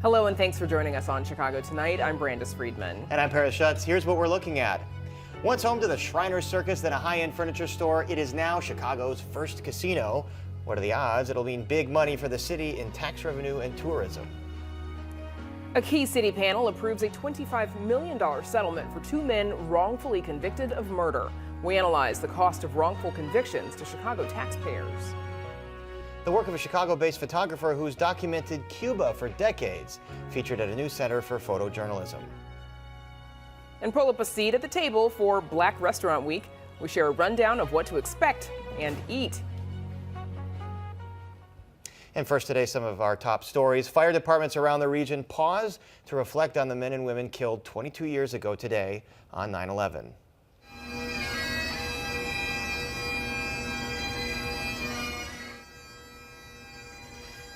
Hello and thanks for joining us on Chicago Tonight. I'm Brandis Friedman. And I'm Paris Schutz. Here's what we're looking at. Once home to the Shriners Circus, then a high-end furniture store, it is now Chicago's first casino. What are the odds it'll mean big money for the city in tax revenue and tourism? A key city panel approves a $25 million settlement for two men wrongfully convicted of murder. We analyze the cost of wrongful convictions to Chicago taxpayers. The work of a Chicago-based photographer who's documented Cuba for decades, featured at a new center for photojournalism. And pull up a seat at the table for Black Restaurant Week. We share a rundown of what to expect and eat. And first today, some of our top stories. Fire departments around the region pause to reflect on the men and women killed 22 years ago today on 9/11.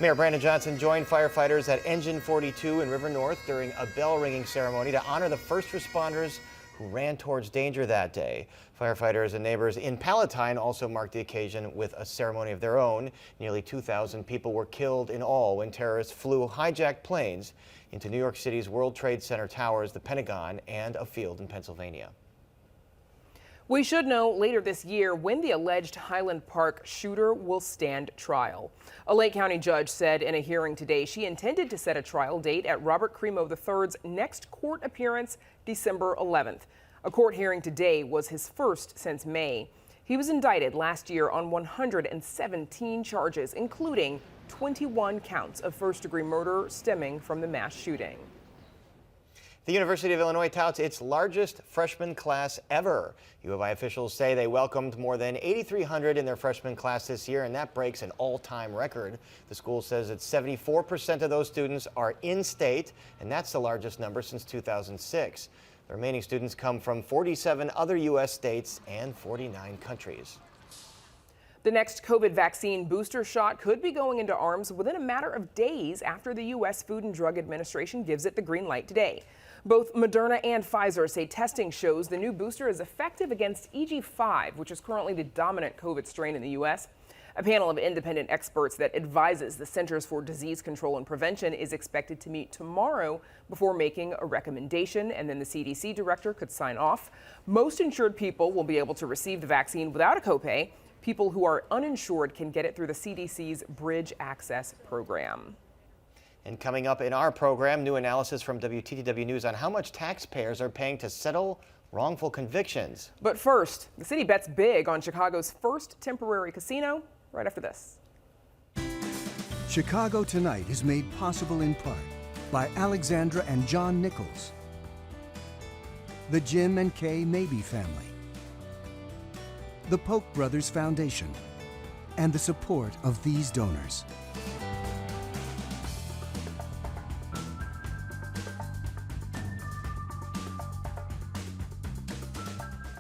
Mayor Brandon Johnson joined firefighters at Engine 42 in River North during a bell-ringing ceremony to honor the first responders who ran towards danger that day. Firefighters and neighbors in Palatine also marked the occasion with a ceremony of their own. Nearly 2,000 people were killed in all when terrorists flew hijacked planes into New York City's World Trade Center towers, the Pentagon, and a field in Pennsylvania. We should know later this year when the alleged Highland Park shooter will stand trial. A Lake County judge said in a hearing today she intended to set a trial date at Robert Cremo III's next court appearance, December 11th. A court hearing today was his first since May. He was indicted last year on 117 charges, including 21 counts of first-degree murder stemming from the mass shooting. The University of Illinois touts its largest freshman class ever. U of I officials say they welcomed more than 8,300 in their freshman class this year, and that breaks an all-time record. The school says that 74% of those students are in-state, and that's the largest number since 2006. The remaining students come from 47 other U.S. states and 49 countries. The next COVID vaccine booster shot could be going into arms within a matter of days after the U.S. Food and Drug Administration gives it the green light today. Both Moderna and Pfizer say testing shows the new booster is effective against EG5, which is currently the dominant COVID strain in the U.S. A panel of independent experts that advises the Centers for Disease Control and Prevention is expected to meet tomorrow before making a recommendation, and then the CDC director could sign off. Most insured people will be able to receive the vaccine without a copay. People who are uninsured can get it through the CDC's Bridge Access program. And coming up in our program, new analysis from WTTW News on how much taxpayers are paying to settle wrongful convictions. But first, the city bets big on Chicago's first temporary casino right after this. Chicago Tonight is made possible in part by Alexandra and John Nichols, the Jim and Kay Mabey family, the Polk Brothers Foundation, and the support of these donors.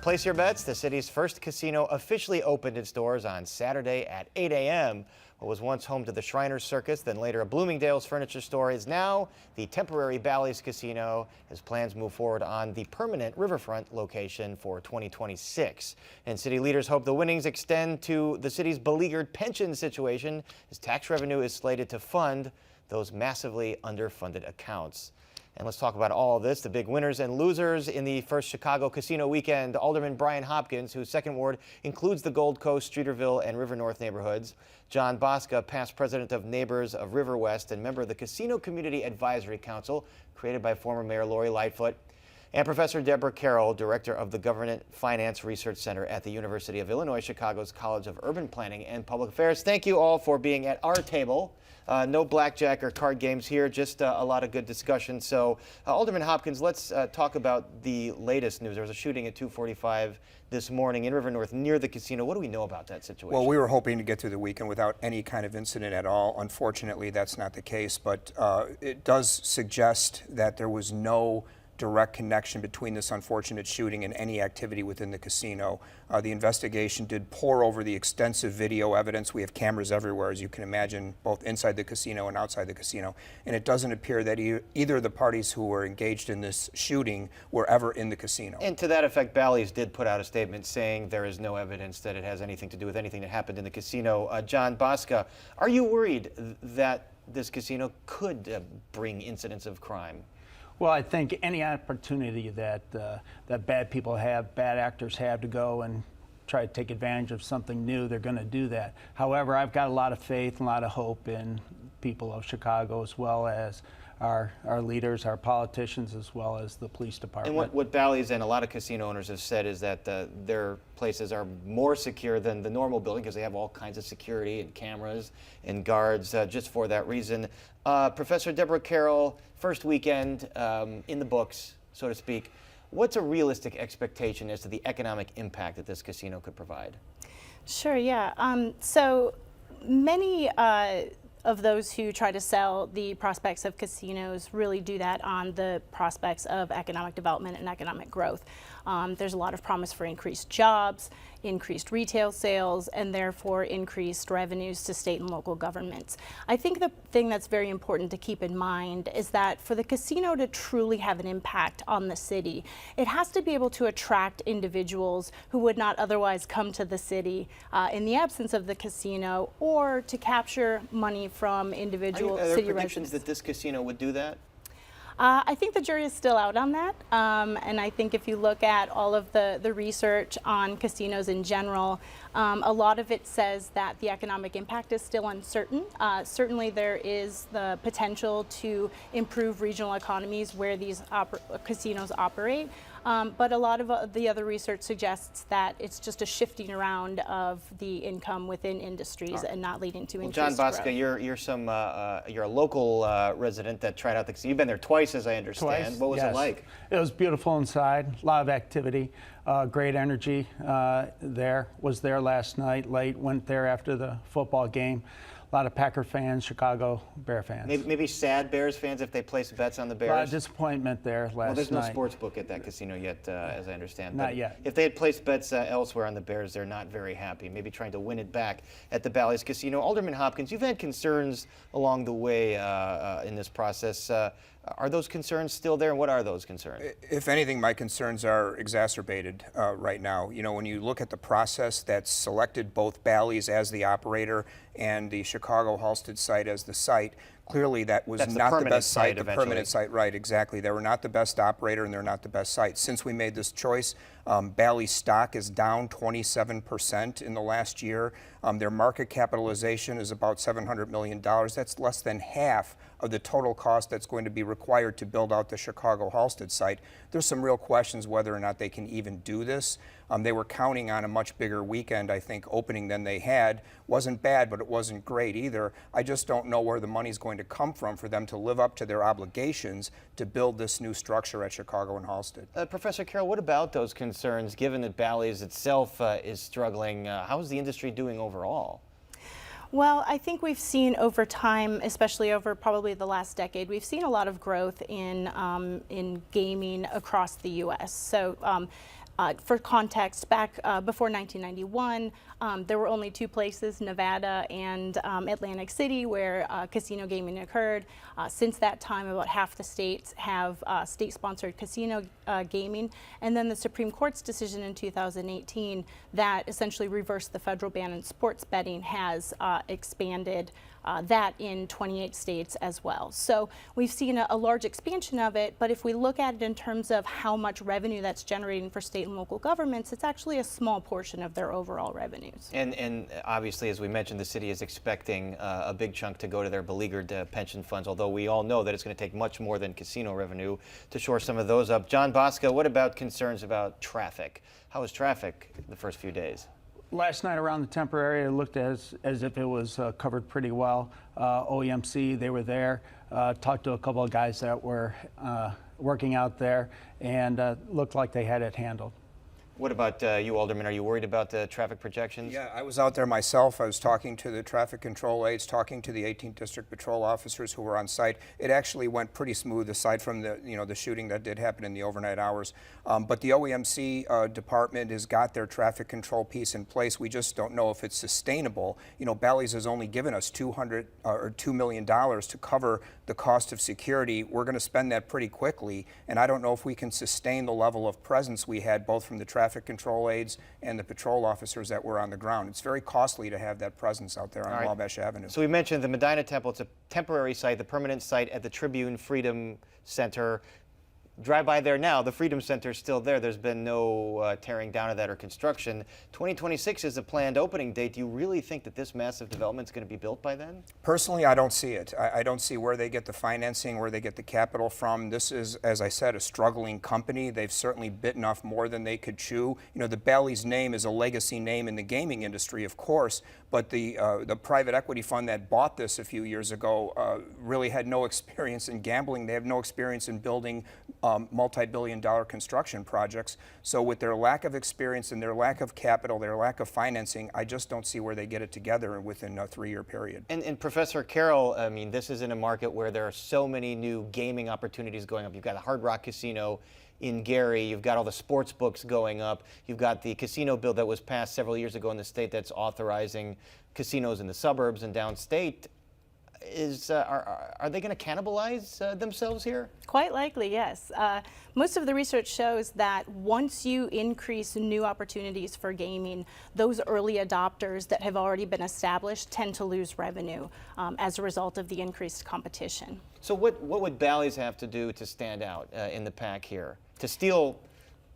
Place your bets. The city's first casino officially opened its doors on Saturday at 8 a.m. What was once home to the Shriners Circus, then later a Bloomingdale's furniture store, is now the temporary Bally's Casino as plans move forward on the permanent riverfront location for 2026. And city leaders hope the winnings extend to the city's beleaguered pension situation as tax revenue is slated to fund those massively underfunded accounts. And let's talk about all of this, the big winners and losers in the first Chicago casino weekend. Alderman Brian Hopkins, whose second ward includes the Gold Coast, Streeterville, and River North neighborhoods. John Bosca, past president of Neighbors of River West and member of the Casino Community Advisory Council, created by former Mayor Lori Lightfoot. And Professor Deborah Carroll, director of the Government Finance Research Center at the University of Illinois Chicago's College of Urban Planning and Public Affairs. Thank you all for being at our table. No blackjack or card games here, just a lot of good discussion. So, Alderman Hopkins, let's talk about the latest news. There was a shooting at 2:45 this morning in River North near the casino. What do we know about that situation? Well, we were hoping to get through the weekend without any kind of incident at all. Unfortunately, that's not the case, but it does suggest that there was no direct connection between this unfortunate shooting and any activity within the casino. The investigation did pore over the extensive video evidence. We have cameras everywhere, as you can imagine, both inside the casino and outside the casino. And it doesn't appear that either of the parties who were engaged in this shooting were ever in the casino. And to that effect, Bally's did put out a statement saying there is no evidence that it has anything to do with anything that happened in the casino. John Bosca, are you worried that this casino could bring incidents of crime? Well, I think any opportunity that that bad people have, bad actors have to go and try to take advantage of something new, they're going to do that. However, I've got a lot of faith and a lot of hope in people of Chicago, as well as our leaders, our politicians, as well as the police department. And what Bally's and a lot of casino owners have said is that their places are more secure than the normal building because they have all kinds of security and cameras and guards just for that reason. Professor Deborah Carroll, first weekend in the books, so to speak. What's a realistic expectation as to the economic impact that this casino could provide? Sure, yeah. So many of those who try to sell the prospects of casinos really do that on the prospects of economic development and economic growth. There's a lot of promise for increased jobs, increased retail sales, and therefore increased revenues to state and local governments. I think the thing that's very important to keep in mind is that for the casino to truly have an impact on the city, it has to be able to attract individuals who would not otherwise come to the city in the absence of the casino, or to capture money from individual Are there city predictions residents. that this casino would do that? I think the jury is still out on that, and I think if you look at all of the research on casinos in general, a lot of it says that the economic impact is still uncertain. Certainly there is the potential to improve regional economies where these casinos operate, but a lot of the other research suggests that it's just a shifting around of the income within industries and not leading to increased John Bosca, growth. you're a local resident that tried out the casino. You've been there twice, as I understand. Twice, What was yes. it like? It was beautiful inside, a lot of activity, great energy there. Was there last night, late, went there after the football game. A lot of Packer fans, Chicago Bear fans. Maybe sad Bears fans if they place bets on the A Bears. lot of disappointment there last night. Well, there's no sports book at that casino yet, as I understand. Not But yet. If they had placed bets elsewhere on the Bears, they're not very happy. Maybe trying to win it back at the Bally's Casino. Alderman Hopkins, you've had concerns along the way in this process. Are those concerns still there, and what are those concerns? If anything, my concerns are exacerbated right now. You know, when you look at the process that selected both Bally's as the operator and the Chicago Halsted site as the site, clearly that was That's the not the permanent best site, site the eventually. permanent site, right, exactly. They were not the best operator and they're not the best site. Since we made this choice, Bally's stock is down 27% in the last year. Their market capitalization is about $700 million. That's less than half of the total cost that's going to be required to build out the Chicago Halsted site. There's some real questions whether or not they can even do this. They were counting on a much bigger weekend, I think, opening than they had. Wasn't bad, but it wasn't great either. I just don't know where the money's going to come from for them to live up to their obligations to build this new structure at Chicago and Halsted. Professor Carroll, what about those concerns, given that Bally's itself is struggling? How is the industry doing overall? Well, I think we've seen over time, especially over probably the last decade, we've seen a lot of growth in gaming across the U.S. So for context, back before 1991, there were only two places, Nevada and Atlantic City, where casino gaming occurred. Since that time, about half the states have state-sponsored casino gaming. And then the Supreme Court's decision in 2018 that essentially reversed the federal ban on sports betting has expanded that in 28 states as well. So we've seen a large expansion of it, but if we look at it in terms of how much revenue that's generating for state and local governments, it's actually a small portion of their overall revenues. And obviously, as we mentioned, the city is expecting a big chunk to go to their beleaguered pension funds, although we all know that it's going to take much more than casino revenue to shore some of those up. John Bosca, what about concerns about traffic? How was traffic the first few days? Last night around the temporary, it looked as if it was covered pretty well. OEMC, they were there, talked to a couple of guys that were working out there, and looked like they had it handled. What about you, Alderman? Are you worried about the traffic projections? Yeah, I was out there myself. I was talking to the traffic control aides, talking to the 18th District Patrol officers who were on site. It actually went pretty smooth, aside from the shooting that did happen in the overnight hours. But the OEMC department has got their traffic control piece in place. We just don't know if it's sustainable. You know, Bally's has only given us $2 million to cover the cost of security. We're going to spend that pretty quickly, and I don't know if we can sustain the level of presence we had both from the traffic traffic control aides and the patrol officers that were on the ground. It's very costly to have that presence out there on Wabash Avenue. So we mentioned the Medina Temple. It's a temporary site, the permanent site at the Tribune Freedom Center. Drive by there now. The Freedom Center is still there. There's been no tearing down of that or construction. 2026 is a planned opening date. Do you really think that this massive development is going to be built by then? Personally, I don't see it. I don't see where they get the financing, where they get the capital from. This is, as I said, a struggling company. They've certainly bitten off more than they could chew. You know, the Bally's name is a legacy name in the gaming industry, of course, but the private equity fund that bought this a few years ago really had no experience in gambling. They have no experience in building multi-billion-dollar construction projects. So with their lack of experience and their lack of capital, their lack of financing, I just don't see where they get it together within a 3-year period. And Professor Carroll, I mean, this is in a market where there are so many new gaming opportunities going up. You've got the Hard Rock Casino in Gary. You've got all the sports books going up. You've got the casino bill that was passed several years ago in the state that's authorizing casinos in the suburbs and downstate. Are they going to cannibalize themselves here? Quite likely, yes. Most of the research shows that once you increase new opportunities for gaming, those early adopters that have already been established tend to lose revenue as a result of the increased competition. So what would Bally's have to do to stand out in the pack here, to steal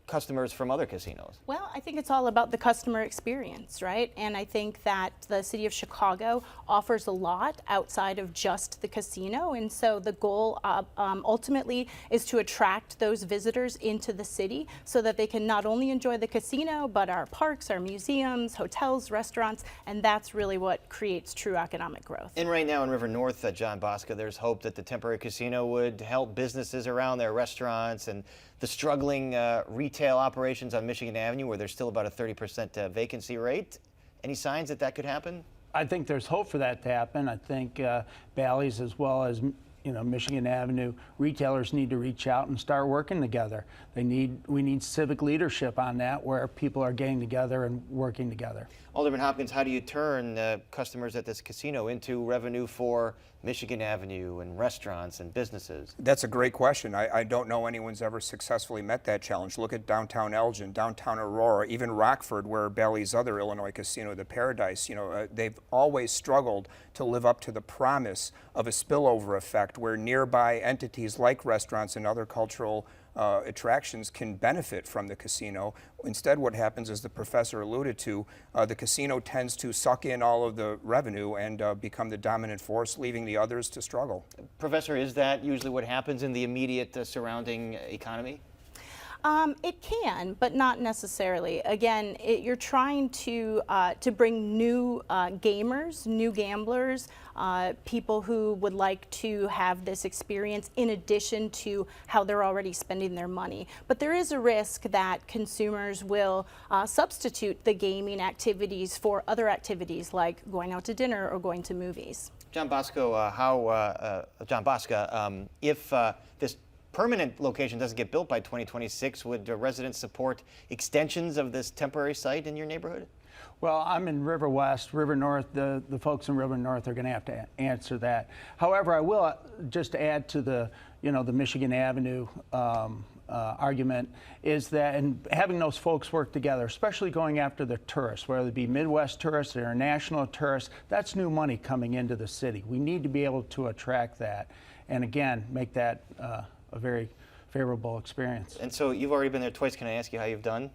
customers from other casinos? Well, I think it's all about the customer experience, right? And I think that the city of Chicago offers a lot outside of just the casino. And so the goal ultimately is to attract those visitors into the city so that they can not only enjoy the casino, but our parks, our museums, hotels, restaurants, and that's really what creates true economic growth. And right now in River North, John Bosca, there's hope that the temporary casino would help businesses around there, restaurants and the struggling retail operations on Michigan Avenue, where there's still about a 30% vacancy rate. Any signs that that could happen? I think there's hope for that to happen. I think Bally's, as well as Michigan Avenue retailers, need to reach out and start working together. We need civic leadership on that, where people are getting together and working together. Alderman Hopkins, how do you turn customers at this casino into revenue for Michigan Avenue and restaurants and businesses? That's a great question. I don't know anyone's ever successfully met that challenge. Look at downtown Elgin, downtown Aurora, even Rockford, where Bally's other Illinois casino, the Paradise, they've always struggled to live up to the promise of a spillover effect where nearby entities like restaurants and other cultural attractions can benefit from the casino. Instead, what happens, as the professor alluded to, the casino tends to suck in all of the revenue and become the dominant force, leaving the others to struggle. Professor, is that usually what happens in the immediate surrounding economy? It can, but not necessarily. Again, you're trying to bring new gamers, new gamblers, people who would like to have this experience in addition to how they're already spending their money. But there is a risk that consumers will substitute the gaming activities for other activities like going out to dinner or going to movies. John Bosca, if this permanent location doesn't get built by 2026, would residents support extensions of this temporary site in your neighborhood? Well, I'm in River West. River North, the folks in River North are going to have to answer that. However, I will just add to the Michigan Avenue argument is that, and having those folks work together, especially going after the tourists, whether it be Midwest tourists or international tourists, that's new money coming into the city. We need to be able to attract that, and again, make that a very favorable experience. And so you've already been there twice. Can I ask you how you've done?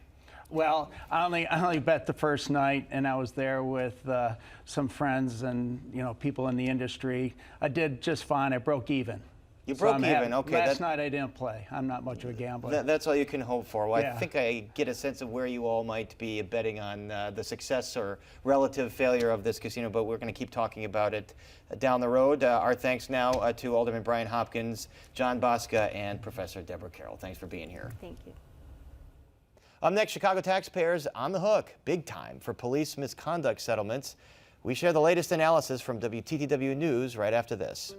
Well, I only bet the first night, and I was there with some friends and people in the industry. I did just fine. I broke even. You broke even, okay. Last night I didn't play. I'm not much of a gambler. That's all you can hope for. Well, yeah. I think I get a sense of where you all might be betting on the success or relative failure of this casino, but we're going to keep talking about it down the road. Our thanks now to Alderman Brian Hopkins, John Bosca, and Professor Deborah Carroll. Thanks for being here. Thank you. Up next, Chicago taxpayers on the hook, big time, for police misconduct settlements. We share the latest analysis from WTTW News right after this.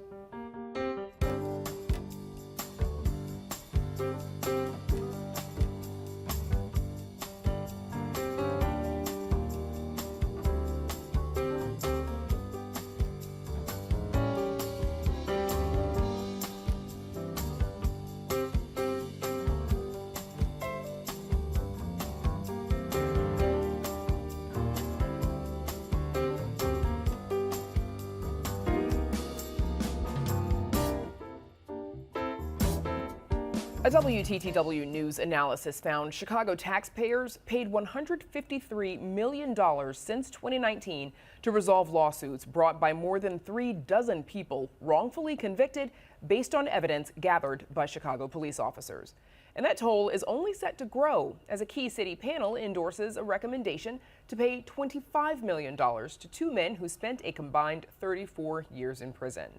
A WTTW News analysis found Chicago taxpayers paid $153 million since 2019 to resolve lawsuits brought by more than 36 people wrongfully convicted based on evidence gathered by Chicago police officers. And that toll is only set to grow as a key city panel endorses a recommendation to pay $25 million to two men who spent a combined 34 years in prison.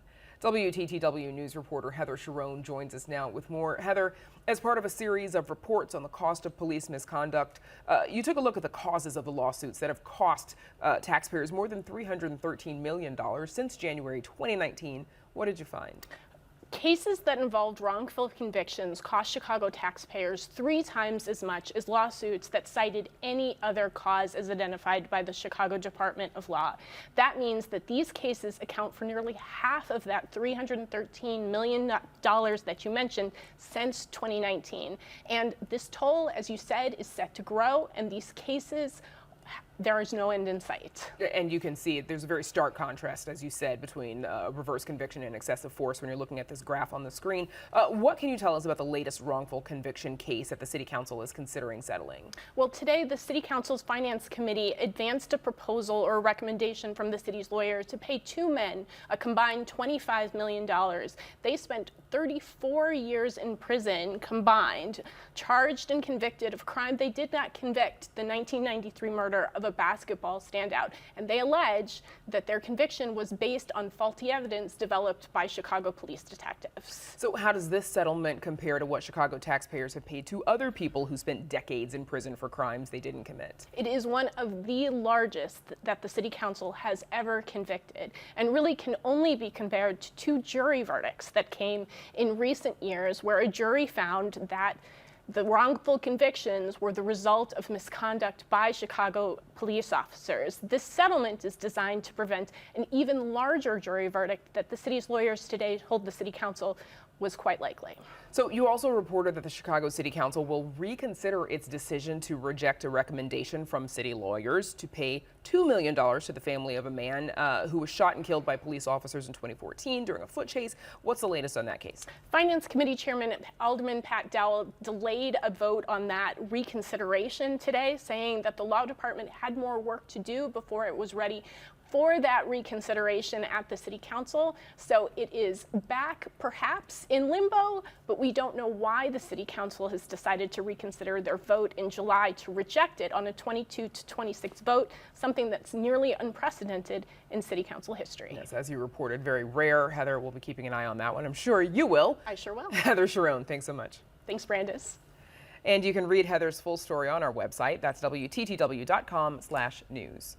WTTW News reporter Heather Sharon joins us now with more. Heather, as part of a series of reports on the cost of police misconduct, you took a look at the causes of the lawsuits that have cost taxpayers more than $313 million since January 2019. What did you find? Cases that involved wrongful convictions cost Chicago taxpayers 3 times as much as lawsuits that cited any other cause as identified by the Chicago Department of Law. That means that these cases account for nearly half of that $313 million that you mentioned since 2019. And this toll, as you said, is set to grow, and these cases, there is no end in sight. And you can see there's a very stark contrast, as you said, between reverse conviction and excessive force when you're looking at this graph on the screen. What can you tell us about the latest wrongful conviction case that the City Council is considering settling? Well, today the City Council's Finance Committee advanced a proposal or a recommendation from the city's lawyers to pay two men a combined $25 million. They spent 34 years in prison combined, charged and convicted of a crime they did not convict, the 1993 murder of a basketball standout, and they allege that their conviction was based on faulty evidence developed by Chicago police detectives. So how does this settlement compare to what Chicago taxpayers have paid to other people who spent decades in prison for crimes they didn't commit? It is one of the largest that the City Council has ever convicted, and really can only be compared to 2 jury verdicts that came in recent years, where a jury found that the wrongful convictions were the result of misconduct by Chicago police officers. This settlement is designed to prevent an even larger jury verdict that the city's lawyers today told the City Council was quite likely. So you also reported that the Chicago City Council will reconsider its decision to reject a recommendation from city lawyers to pay $2 million to the family of a man who was shot and killed by police officers in 2014 during a foot chase. What's the latest on that case? Finance Committee Chairman Alderman Pat Dowell delayed a vote on that reconsideration today, saying that the law department had more work to do before it was ready for that reconsideration at the City Council. So it is back perhaps in limbo, but we don't know why the City Council has decided to reconsider their vote in July to reject it on a 22-26 vote, something that's nearly unprecedented in City Council history. Yes, as you reported, very rare. Heather, we'll be keeping an eye on that one. I'm sure you will. I sure will. Heather Sharon, thanks so much. Thanks, Brandis. And you can read Heather's full story on our website. That's WTTW.com/news.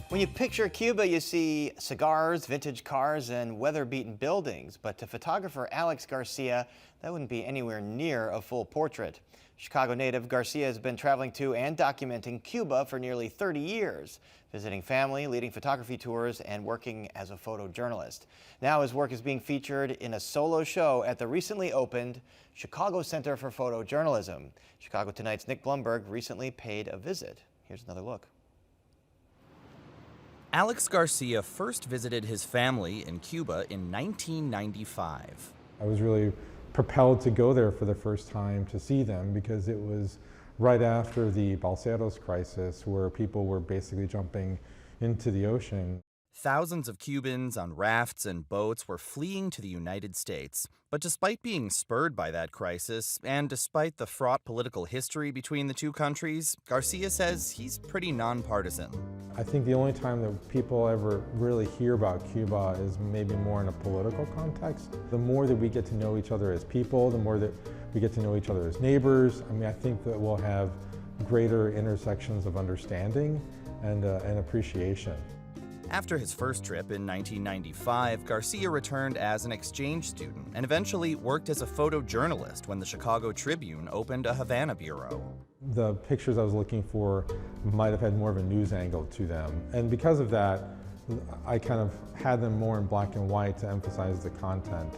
When you picture Cuba, you see cigars, vintage cars, and weather-beaten buildings. But to photographer Alex Garcia, that wouldn't be anywhere near a full portrait. Chicago native Garcia has been traveling to and documenting Cuba for nearly 30 years, visiting family, leading photography tours, and working as a photojournalist. Now his work is being featured in a solo show at the recently opened Chicago Center for Photojournalism. Chicago Tonight's Nick Blumberg recently paid a visit. Here's another look. Alex Garcia first visited his family in Cuba in 1995. I was really propelled to go there for the first time to see them because it was right after the Balseros crisis, where people were basically jumping into the ocean. Thousands of Cubans on rafts and boats were fleeing to the United States. But despite being spurred by that crisis, and despite the fraught political history between the two countries, Garcia says he's pretty nonpartisan. I think the only time that people ever really hear about Cuba is maybe more in a political context. The more that we get to know each other as people, the more that we get to know each other as neighbors, I think that we'll have greater intersections of understanding and appreciation. After his first trip in 1995, Garcia returned as an exchange student and eventually worked as a photojournalist when the Chicago Tribune opened a Havana bureau. The pictures I was looking for might have had more of a news angle to them, and because of that, I kind of had them more in black and white to emphasize the content.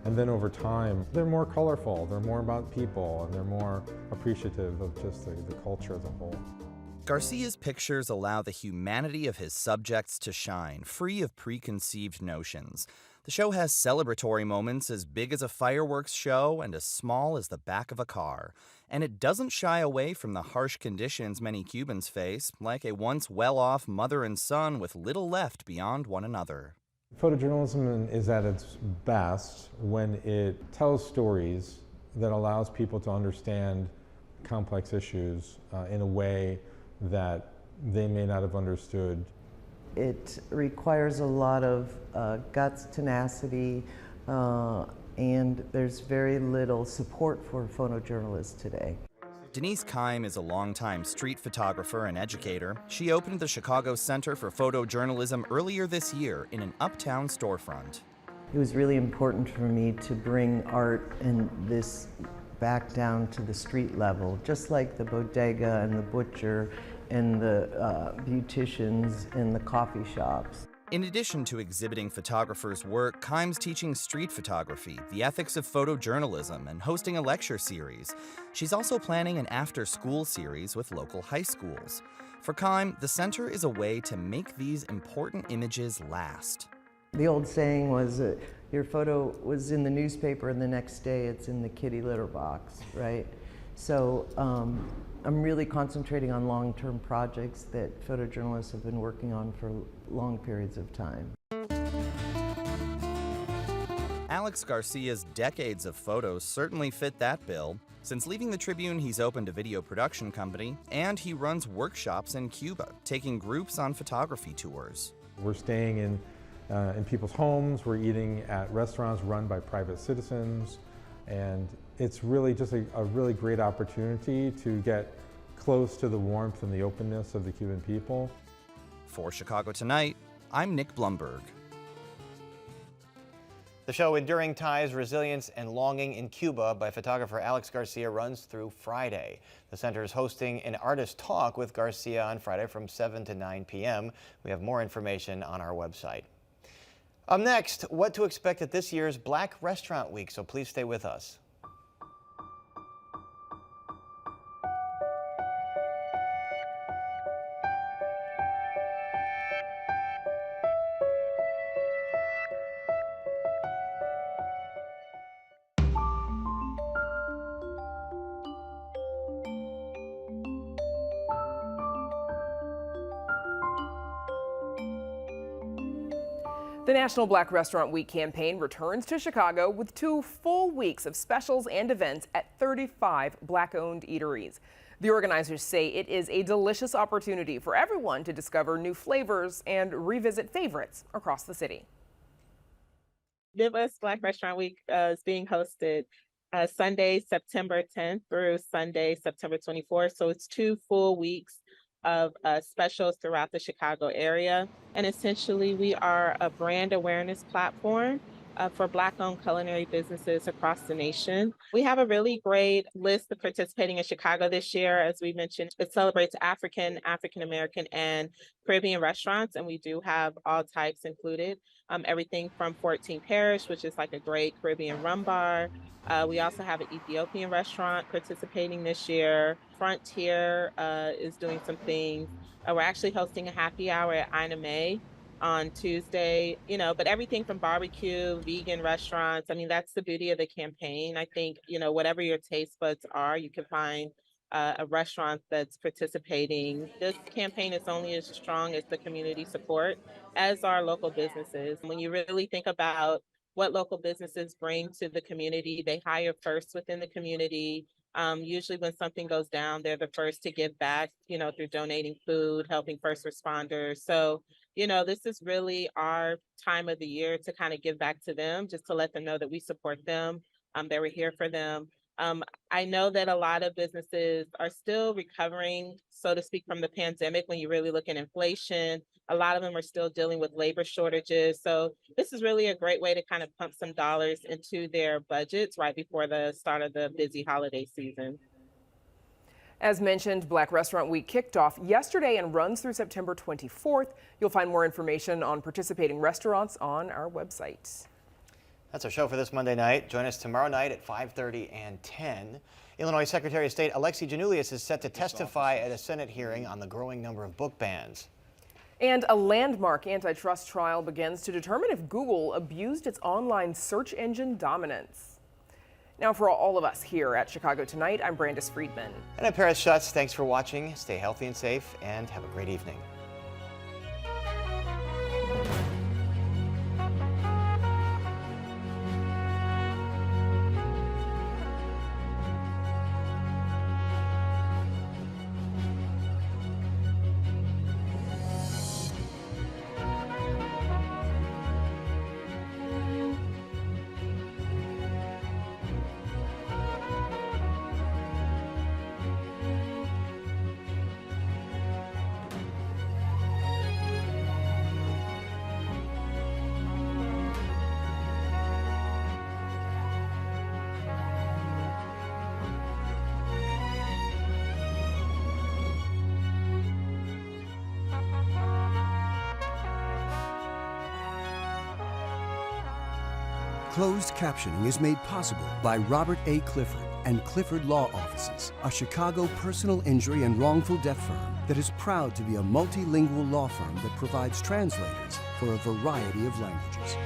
And then over time, they're more colorful, they're more about people, and they're more appreciative of just the culture as a whole. Garcia's pictures allow the humanity of his subjects to shine, free of preconceived notions. The show has celebratory moments as big as a fireworks show and as small as the back of a car. And it doesn't shy away from the harsh conditions many Cubans face, like a once well-off mother and son with little left beyond one another. Photojournalism is at its best when it tells stories that allows people to understand complex issues in a way that they may not have understood. It requires a lot of guts, tenacity, and there's very little support for photojournalists today. Denise Keim is a longtime street photographer and educator. She opened the Chicago Center for Photojournalism earlier this year in an uptown storefront. It was really important for me to bring art and this back down to the street level, just like the bodega and the butcher and the beauticians and the coffee shops. In addition to exhibiting photographers' work, Keim's teaching street photography, the ethics of photojournalism, and hosting a lecture series. She's also planning an after-school series with local high schools. For Keim, the center is a way to make these important images last. The old saying was, your photo was in the newspaper and the next day it's in the kitty litter box, right? So I'm really concentrating on long-term projects that photojournalists have been working on for long periods of time. Alex Garcia's decades of photos certainly fit that bill. Since leaving the Tribune, he's opened a video production company, and he runs workshops in Cuba, taking groups on photography tours. We're staying in people's homes, we're eating at restaurants run by private citizens, and it's really just a really great opportunity to get close to the warmth and the openness of the Cuban people. For Chicago Tonight, I'm Nick Blumberg. The show Enduring Ties, Resilience, and Longing in Cuba by photographer Alex Garcia runs through Friday. The center is hosting an artist talk with Garcia on Friday from 7 to 9 p.m. We have more information on our website. Up next, what to expect at this year's Black Restaurant Week, so please stay with us. The National Black Restaurant Week campaign returns to Chicago with 2 full weeks of specials and events at 35 Black-owned eateries. The organizers say it is a delicious opportunity for everyone to discover new flavors and revisit favorites across the city. Give Us Black Restaurant Week is being hosted Sunday, September 10th through Sunday, September 24th. So it's 2 full weeks of specials throughout the Chicago area. And essentially, we are a brand awareness platform for Black-owned culinary businesses across the nation. We have a really great list of participating in Chicago this year. As we mentioned, it celebrates African, African-American, and Caribbean restaurants, and we do have all types included. Everything from 14 Parish, which is like a great Caribbean rum bar. We also have an Ethiopian restaurant participating this year. Frontier is doing some things. We're actually hosting a happy hour at Ina May on Tuesday, but everything from barbecue, vegan restaurants. I mean, that's the beauty of the campaign. I think, whatever your taste buds are, you can find a restaurant that's participating. This campaign is only as strong as the community support, as are local businesses. When you really think about what local businesses bring to the community, they hire first within the community. Usually when something goes down, they're the first to give back, through donating food, helping first responders. So, this is really our time of the year to kind of give back to them, just to let them know that we support them, that we're here for them. I know that a lot of businesses are still recovering, so to speak, from the pandemic. When you really look at inflation, a lot of them are still dealing with labor shortages. So this is really a great way to kind of pump some dollars into their budgets right before the start of the busy holiday season. As mentioned, Black Restaurant Week kicked off yesterday and runs through September 24th. You'll find more information on participating restaurants on our website. That's our show for this Monday night. Join us tomorrow night at 5:30 and 10. Illinois Secretary of State Alexi Janulius is set to testify at a Senate hearing on the growing number of book bans. And a landmark antitrust trial begins to determine if Google abused its online search engine dominance. Now, for all of us here at Chicago Tonight, I'm Brandis Friedman. And I'm Paris Schutz. Thanks for watching. Stay healthy and safe, and have a great evening. Closed captioning is made possible by Robert A. Clifford and Clifford Law Offices, a Chicago personal injury and wrongful death firm that is proud to be a multilingual law firm that provides translators for a variety of languages.